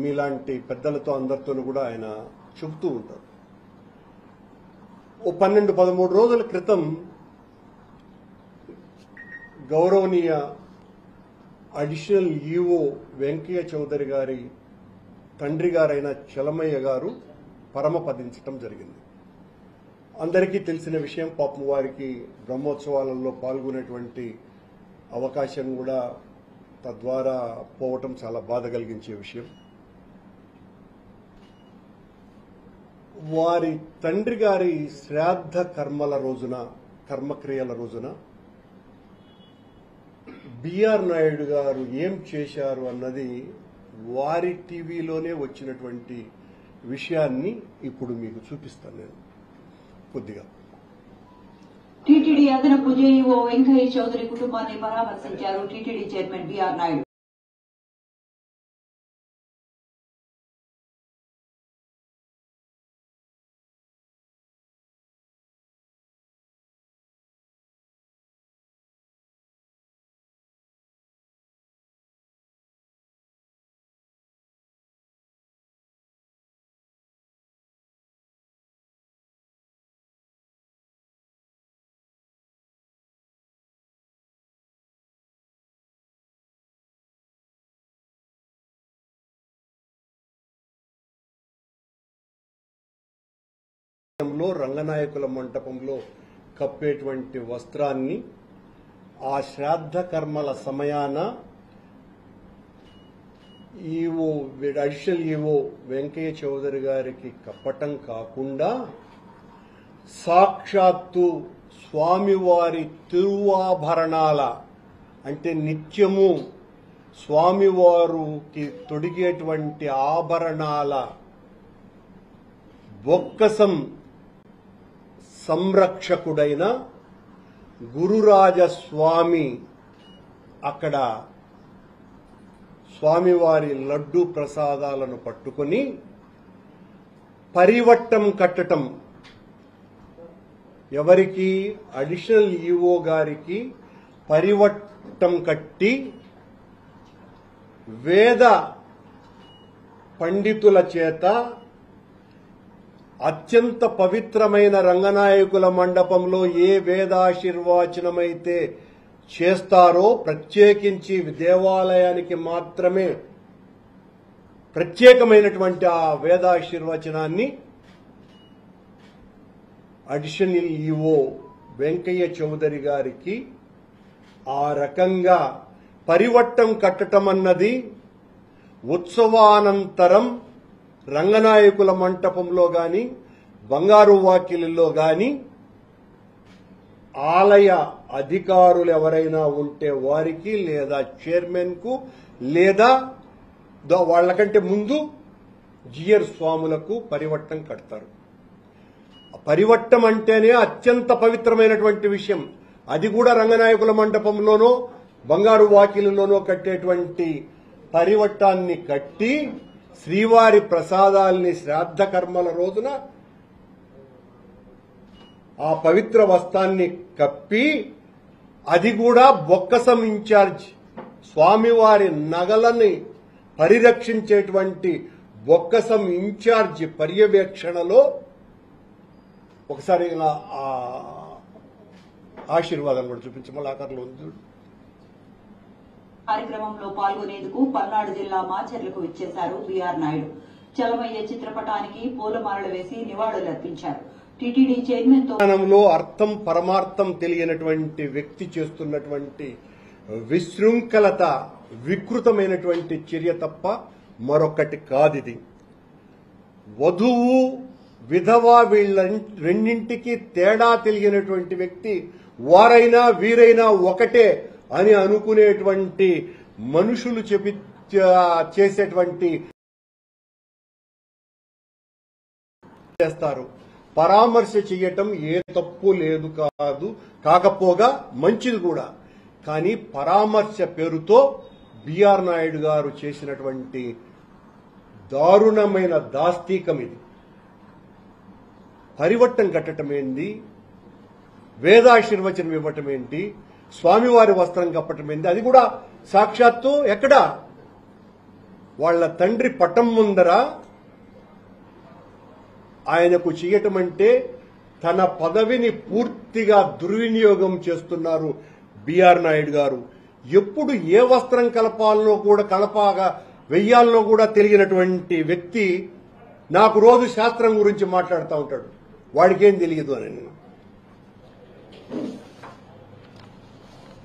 మీలాంటి పెద్దలతో అందరితోనూ కూడా ఆయన చెబుతూ ఉంటారు. ఓ 12-13 రోజుల క్రితం గౌరవనీయ అడిషనల్ ఈఓ వెంకయ్య చౌదరి గారి తండ్రి గారైన చలమయ్య గారు పరమపదించటం జరిగింది. అందరికీ తెలిసిన విషయం. పాపం వారికి బ్రహ్మోత్సవాలలో పాల్గొనేటువంటి అవకాశం కూడా తద్వారా పోవటం చాలా బాధ కలిగించే విషయం. వారి తండ్రి గారి శ్రాద్ధ కర్మక్రియల రోజున బిఆర్ నాయుడు గారు ఏం చేశారు అన్నది వారి టీవీలోనే వచ్చినటువంటి విషయాన్ని ఇప్పుడు మీకు చూపిస్తాను నేను కొద్దిగా. టీటీడీ అదనపు జేఈఓ వెంకయ్య చౌదరి కుటుంబాన్ని పరామర్శించారు టీటీడీ చైర్మన్ బిఆర్ నాయుడు. రంగనాయకుల మంటపంలో కప్పేటువంటి వస్త్రాన్ని ఆ శ్రాద్ధ కర్మల సమయాన అడిషనల్ ఈవో వెంకయ్య చౌదరి గారికి కప్పటం కాకుండా సాక్షాత్తు స్వామివారి తిరువాభరణాల అంటే నిత్యము స్వామివారికి తొడిగేటువంటి ఆభరణాల బొక్కసం సంరక్షకుడైన గురురాజస్వామి అక్కడ స్వామివారి లడ్డూ ప్రసాదాలను పట్టుకొని పరివట్టం కట్టటం, ఎవరికి అడిషనల్ ఈఓ గారికి పరివట్టం కట్టి వేద పండితుల చేత అత్యంత పవిత్రమైన రంగనాయకుల మండపంలో ఏ వేదాశీర్వచనమైతే చేస్తారో ప్రత్యేకించి దేవాలయానికి మాత్రమే ప్రత్యేకమైనటువంటి ఆ వేదాశీర్వచనాన్ని అడిషనల్ ఈఓ వెంకయ్య చౌదరి గారికి ఆ రకంగా పరివట్టం కట్టడం అన్నది ఉత్సవానంతరం రంగనాయకుల మంటపంలో గాని బంగారు వాకిలిలో గాని ఆలయ అధికారులు ఎవరైనా ఉంటే వారికి లేదా చైర్మన్ కు లేదా వాళ్ళకంటే ముందు జియర్ స్వాములకు పరివట్టం కడతారు. పరివట్టం అంటేనే అత్యంత పవిత్రమైనటువంటి విషయం. అది కూడా రంగనాయకుల మండపంలోనో బంగారు వాకిలిలోనో కట్టేటువంటి పరివట్టాన్ని కట్టి శ్రీవారి ప్రసాదాల్ని శ్రాద్ధ కర్మల రోజున ఆ పవిత్ర వస్త్రాన్ని కప్పి, అది కూడా బొక్కసం ఇన్ఛార్జ్ స్వామివారి నగలని పరిరక్షించేటువంటి బొక్కసం ఇన్ఛార్జ్ పర్యవేక్షణలో ఒకసారి ఇలా ఆశీర్వాదం కూడా చూపించమని ఆకారంలో ఉంది. కార్యక్రమంలో పాల్గొనేందుకు పల్నాడు జిల్లా మాచర్లకు విచ్చేశారు బిఆర్ నాయుడు. చలమయ్య చిత్రపటానికి పూలమాలలు వేసి నివాళులర్పించారు. టీటీడీ చైర్మన్ తో అర్థం పరమార్థం తెలియనటువంటి వ్యక్తి చేస్తున్నటువంటి విశృంఖలత, వికృతమైనటువంటి చర్య తప్ప మరొకటి కాదిది. వధువు విధవ వీళ్ళ రెండింటికి తేడా తెలియనటువంటి వ్యక్తి వారైనా వీరైనా ఒకటే అని అనుకునేటువంటి మనుషులు చేసేటువంటి చేస్తారు. పరామర్శ చేయటం ఏ తప్పు లేదు కాకపోగా మంచిది కూడా. కానీ పరామర్శ పేరుతో బిఆర్ నాయుడు గారు చేసినటువంటి దారుణమైన దాస్తీకం ఇది. పరివట్టం కట్టడం ఏంది, వేదాశీర్వచనం ఇవ్వటం ఏంటి, స్వామివారి వస్త్రం కప్పటం ఏంది, అది కూడా సాక్షాత్తు ఎక్కడ వాళ్ళ తండ్రి పటం ముందర ఆయనకు చేయటం అంటే తన పదవిని పూర్తిగా దుర్వినియోగం చేస్తున్నారు బిఆర్ నాయుడు గారు. ఎప్పుడు ఏ వస్త్రం కలపాలనో కూడా వెయ్యాలనో కూడా తెలియనటువంటి వ్యక్తి నాకు రోజు శాస్త్రం గురించి మాట్లాడుతూ ఉంటాడు. వాడికేం తెలియదు అని.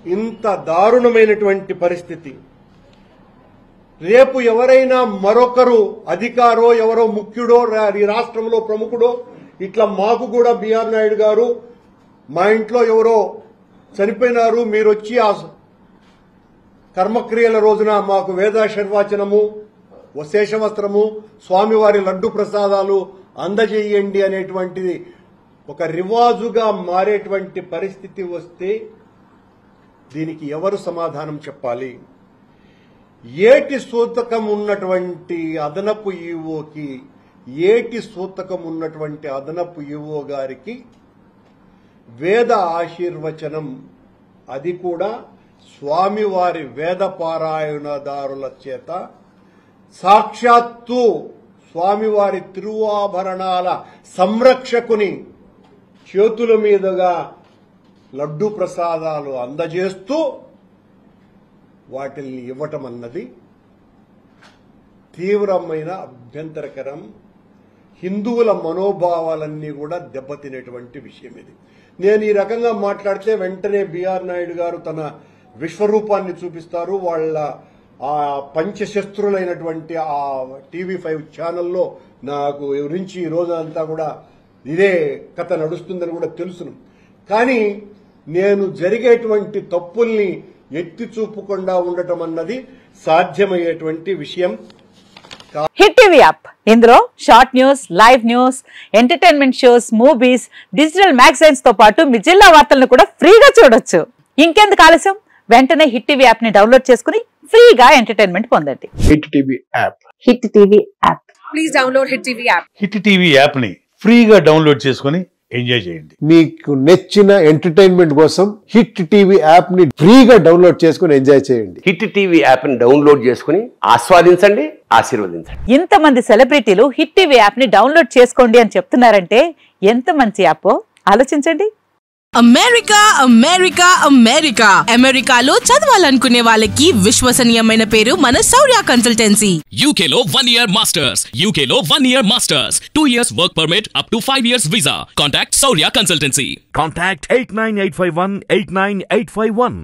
ఇంత దారుణమైనటువంటి పరిస్థితి. రేపు ఎవరైనా మరొకరు అధికారో ఎవరో ముఖ్యుడో ఈ రాష్ట్రంలో ప్రముఖుడో ఇట్లా మాకు కూడా బిఆర్ నాయుడు గారు మా ఇంట్లో ఎవరో చనిపోయినారు, మీరు వచ్చి ఆ కర్మక్రియల రోజున మాకు వేదాశర్వాచనము, శేషవస్త్రము, స్వామివారి లడ్డు ప్రసాదాలు అందజేయండి అనేటువంటిది ఒక రివాజుగా మారేటువంటి పరిస్థితి వస్తే దీనికి ఎవరు సమాధానం చెప్పాలి? ఏటి సూతకం ఉన్నటువంటి అదనపు ఈవోకి, ఏటి సూతకం ఉన్నటువంటి అదనపు ఈవో గారికి వేద ఆశీర్వచనం, అది కూడా స్వామివారి వేద పారాయణదారుల చేత సాక్షాత్తు స్వామివారి తిరువాభరణాల సంరక్షకుని చేతుల మీదుగా లడ్డు ప్రసాదాలు అందజేస్తూ వాటిల్ని ఇవ్వటం అన్నది తీవ్రమైన అభ్యంతరకరం. హిందువుల మనోభావాలన్నీ కూడా దెబ్బతినేటువంటి విషయం ఇది. నేను ఈ రకంగా మాట్లాడితే వెంటనే బిఆర్ నాయుడు గారు తన విశ్వరూపాన్ని చూపిస్తారు. వాళ్ళ ఆ పంచశస్త్రులైనటువంటి ఆ TV5 ఛానల్లో నాకు గురించి ఈ రోజంతా కూడా ఇదే కథ నడుస్తుందని కూడా తెలుసును. కానీ నేను జరిగేటువంటి తప్పుల్ని ఎత్తి చూపకుండా ఉండటం అన్నది సాధ్యమయ్యేటువంటి విషయం. హిట్ టీవీ యాప్, ఇందులో short news, live news, entertainment shows, movies, digital magazines తో పాటు మీ జిల్లా వార్తలను కూడా ఫ్రీగా చూడొచ్చు. ఇంకెందుకు ఆలస్యం, వెంటనే హిట్ టీవీ యాప్ ని డౌన్లోడ్ చేసుకుని ఫ్రీగా ఎంటర్టైన్మెంట్ పొందండి. Hit TV app, hit TV app, please download hit TV app. Hit TV app ని ఫ్రీగా డౌన్లోడ్ చేసుకుని ఎంజాయ్ చేయండి. మీకు నచ్చిన ఎంటర్టైన్మెంట్ కోసం హిట్ టీవీ యాప్ ని ఫ్రీగా డౌన్లోడ్ చేసుకుని ఎంజాయ్ చేయండి. హిట్ టీవీ యాప్ ని డౌన్లోడ్ చేసుకుని ఆస్వాదించండి, ఆశీర్వదించండి. ఇంతమంది సెలబ్రిటీలు హిట్ టీవీ యాప్ ని డౌన్లోడ్ చేసుకోండి అని చెప్తున్నారంటే ఎంత మంచి యాప్ ఆలోచించండి. అమెరికా అమెరికా అమెరికా అమెరికాలో చదవాలనుకునే వాళ్ళకి విశ్వసనీయమైన పేరు మన శౌర్య కన్సల్టెన్సీ. UK లో 1 year masters, UK లో 1 year masters, 2 years work permit up to 5 years visa. Contact Shaurya Consultancy. Contact 89851 89851.